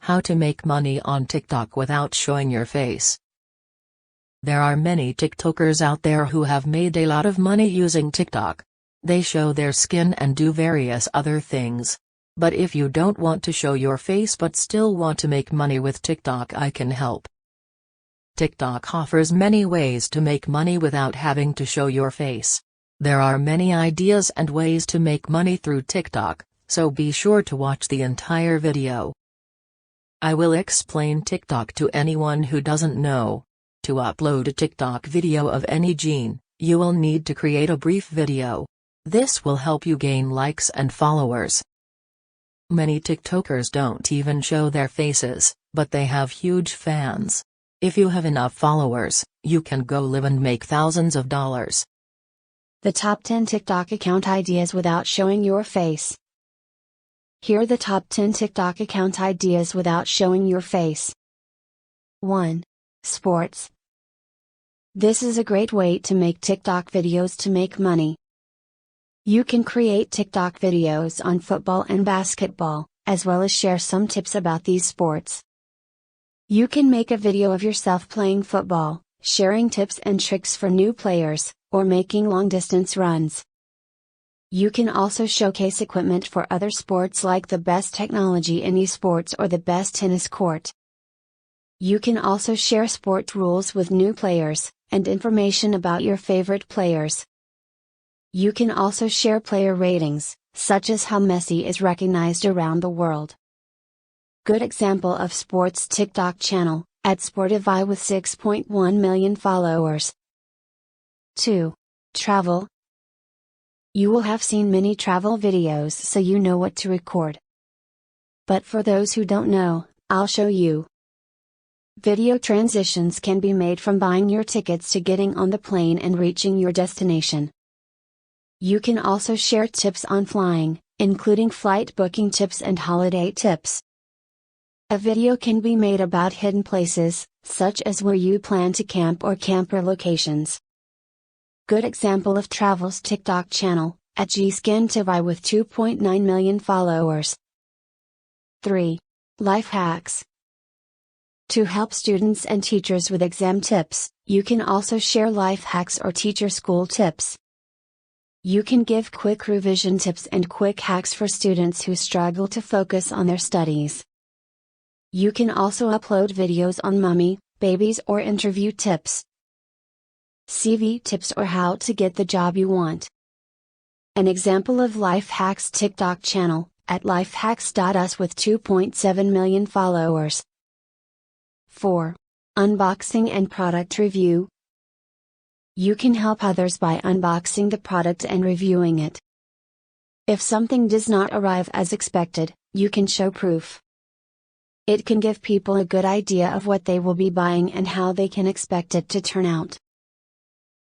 How to make money on TikTok without showing your face. There are many TikTokers out there who have made a lot of money using TikTok. They show their skin and do various other things. But if you don't want to show your face but still want to make money with TikTok, I can help. TikTok offers many ways to make money without having to show your face. There are many ideas and ways to make money through TikTok, so be sure to watch the entire video. I will explain TikTok to anyone who doesn't know. To upload a TikTok video of any genre, you will need to create a brief video. This will help you gain likes and followers. Many TikTokers don't even show their faces, but they have huge fans. If you have enough followers, you can go live and make thousands of dollars. The top 10 TikTok account ideas without showing your face. Here are the top 10 TikTok account ideas without showing your face. 1. Sports. This is a great way to make TikTok videos to make money. You can create TikTok videos on football and basketball, as well as share some tips about these sports. You can make a video of yourself playing football, sharing tips and tricks for new players, or making long-distance runs. You can also showcase equipment for other sports like the best technology in esports or the best tennis court. You can also share sport rules with new players, and information about your favorite players. You can also share player ratings, such as how Messi is recognized around the world. Good example of sports TikTok channel, at Sportify with 6.1 million followers. 2. Travel. You will have seen many travel videos, so you know what to record. But for those who don't know, I'll show you. Video transitions can be made from buying your tickets to getting on the plane and reaching your destination. You can also share tips on flying, including flight booking tips and holiday tips. A video can be made about hidden places, such as where you plan to camp or camper locations. Good example of travel's TikTok channel, at Gscantivai with 2.9 million followers. 3. Life hacks. To help students and teachers with exam tips, you can also share life hacks or teacher school tips. You can give quick revision tips and quick hacks for students who struggle to focus on their studies. You can also upload videos on mommy, babies or interview tips, CV tips or how to get the job you want. An example of Life Hacks TikTok channel, at lifehacks.us with 2.7 million followers. 4. Unboxing and product review. You can help others by unboxing the product and reviewing it. If something does not arrive as expected, you can show proof. It can give people a good idea of what they will be buying and how they can expect it to turn out.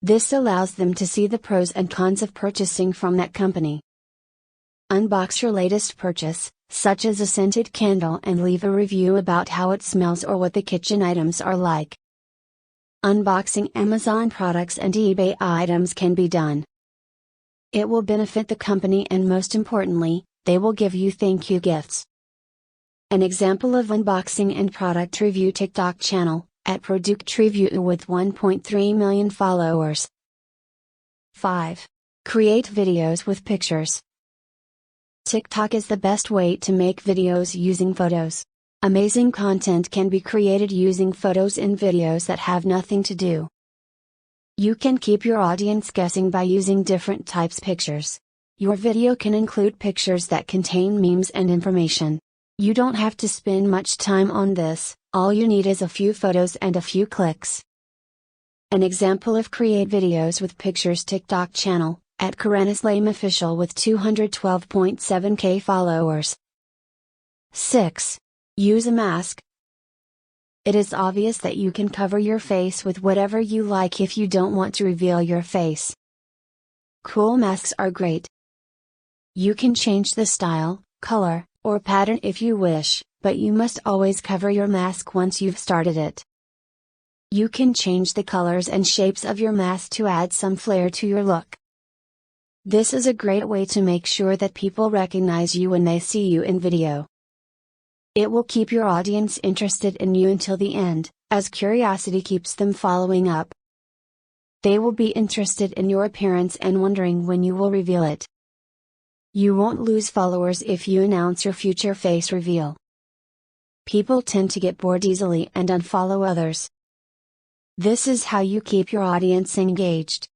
This allows them to see the pros and cons of purchasing from that company. Unbox your latest purchase, such as a scented candle, and leave a review about how it smells or what the kitchen items are like. Unboxing Amazon products and eBay items can be done. It will benefit the company and most importantly, they will give you thank you gifts. An example of unboxing and product review TikTok channel, at Product Review with 1.3 million followers. 5. Create videos with pictures. TikTok is the best way to make videos using photos. Amazing content can be created using photos in videos that have nothing to do. You can keep your audience guessing by using different types of pictures. Your video can include pictures that contain memes and information. You don't have to spend much time on this, all you need is a few photos and a few clicks. An example of Create Videos with Pictures TikTok channel, at Karenaslame Official with 212.7k followers. 6. Use a mask. It is obvious that you can cover your face with whatever you like if you don't want to reveal your face. Cool masks are great. You can change the style, color, or pattern if you wish, but you must always cover your mask once you've started it. You can change the colors and shapes of your mask to add some flair to your look. This is a great way to make sure that people recognize you when they see you in video. It will keep your audience interested in you until the end, as curiosity keeps them following up. They will be interested in your appearance and wondering when you will reveal it. You won't lose followers if you announce your future face reveal. People tend to get bored easily and unfollow others. This is how you keep your audience engaged.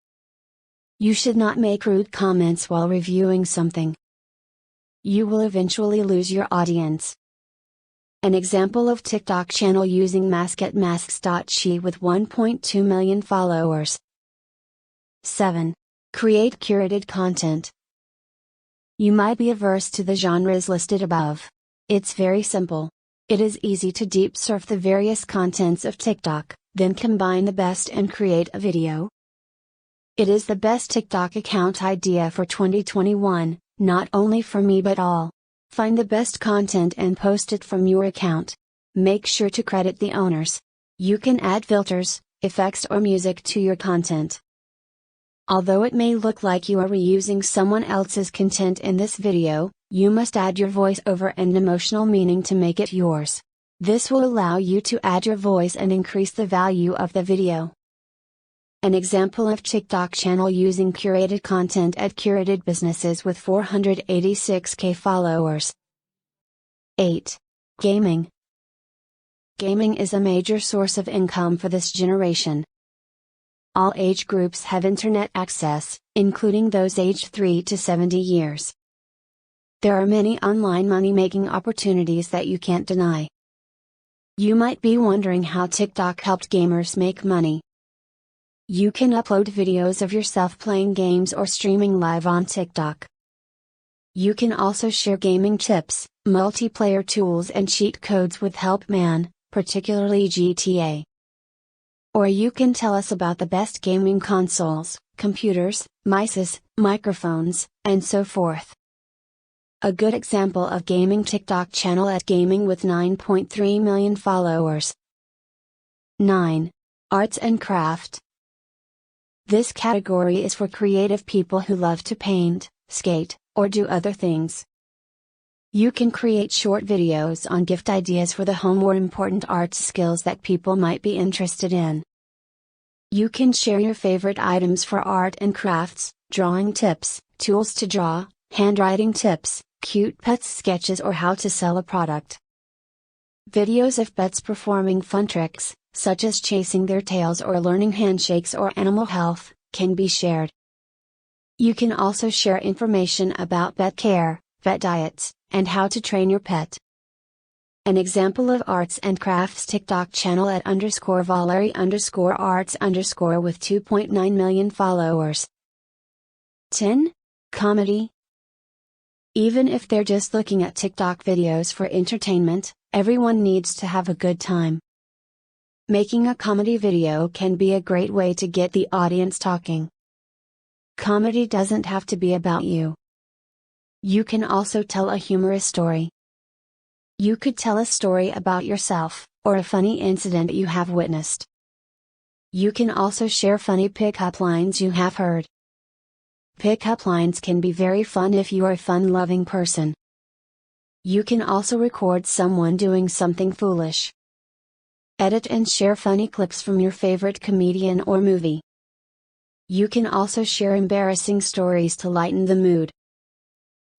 You should not make rude comments while reviewing something. You will eventually lose your audience. An example of TikTok channel using mask@masks.she with 1.2 million followers. 7. Create curated content. You might be averse to the genres listed above. It's very simple. It is easy to deep surf the various contents of TikTok, then combine the best and create a video. It is the best TikTok account idea for 2021, not only for me but all. Find the best content and post it from your account. Make sure to credit the owners. You can add filters, effects or music to your content. Although it may look like you are reusing someone else's content in this video, you must add your voiceover and emotional meaning to make it yours. This will allow you to add your voice and increase the value of the video. An example of TikTok channel using curated content at curated businesses with 486k followers. 8. Gaming. Gaming is a major source of income for this generation. All age groups have internet access, including those aged 3 to 70 years. There are many online money-making opportunities that you can't deny. You might be wondering how TikTok helped gamers make money. You can upload videos of yourself playing games or streaming live on TikTok. You can also share gaming tips, multiplayer tools and cheat codes with Helpman, particularly GTA. Or you can tell us about the best gaming consoles, computers, mices, microphones, and so forth. A good example of gaming TikTok channel at gaming with 9.3 million followers. 9. Arts and craft. This category is for creative people who love to paint, skate, or do other things. You can create short videos on gift ideas for the home or important art skills that people might be interested in. You can share your favorite items for art and crafts, drawing tips, tools to draw, handwriting tips, cute pets sketches or how to sell a product. Videos of pets performing fun tricks, such as chasing their tails or learning handshakes or animal health, can be shared. You can also share information about pet care, vet diets, and how to train your pet. An example of arts and crafts TikTok channel at _Valerie_arts_ with 2.9 million followers. 10. Comedy. Even if they're just looking at TikTok videos for entertainment, everyone needs to have a good time. Making a comedy video can be a great way to get the audience talking. Comedy doesn't have to be about you. You can also tell a humorous story. You could tell a story about yourself, or a funny incident you have witnessed. You can also share funny pickup lines you have heard. Pickup lines can be very fun if you are a fun-loving person. You can also record someone doing something foolish. Edit and share funny clips from your favorite comedian or movie. You can also share embarrassing stories to lighten the mood.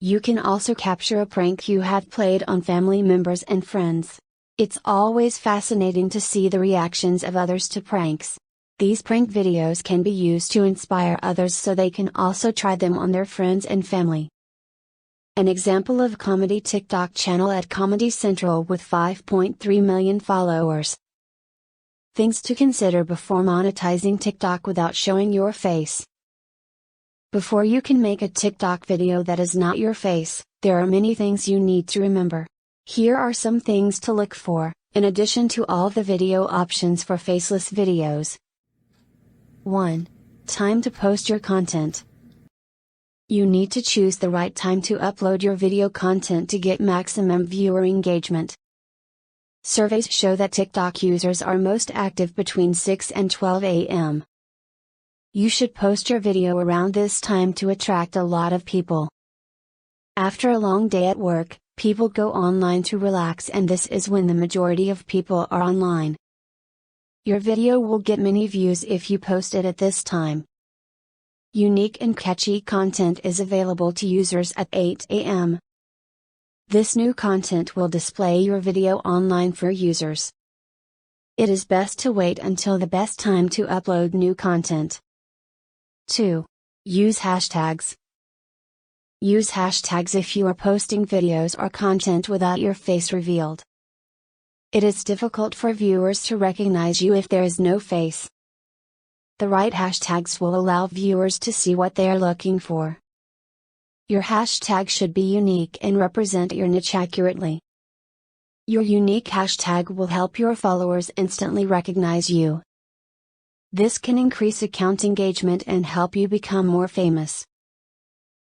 You can also capture a prank you have played on family members and friends. It's always fascinating to see the reactions of others to pranks. These prank videos can be used to inspire others so they can also try them on their friends and family. An example of comedy TikTok channel at Comedy Central with 5.3 million followers. Things to consider before monetizing TikTok without showing your face. Before you can make a TikTok video that is not your face, there are many things you need to remember. Here are some things to look for, in addition to all the video options for faceless videos. 1. Time to post your content. You need to choose the right time to upload your video content to get maximum viewer engagement. Surveys show that TikTok users are most active between 6 and 12 a.m. You should post your video around this time to attract a lot of people. After a long day at work, People go online to relax, and this is when the majority of people are online. Your video will get many views if you post it at this time. Unique and catchy content is available to users at 8 a.m. This new content will display your video online for users. It is best to wait until the best time to upload new content. 2. Use hashtags. Use hashtags if you are posting videos or content without your face revealed. It is difficult for viewers to recognize you if there is no face. The right hashtags will allow viewers to see what they are looking for. Your hashtag should be unique and represent your niche accurately. Your unique hashtag will help your followers instantly recognize you. This can increase account engagement and help you become more famous.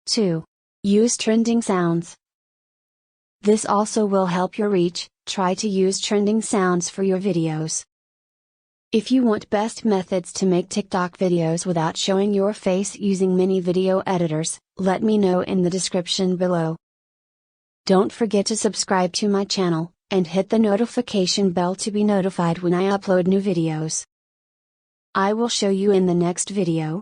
2. Use trending sounds. This also will help your reach. Try to use trending sounds for your videos. If you want best methods to make TikTok videos without showing your face using many video editors, let me know in the description below. Don't forget to subscribe to my channel, and hit the notification bell to be notified when I upload new videos. I will show you in the next video.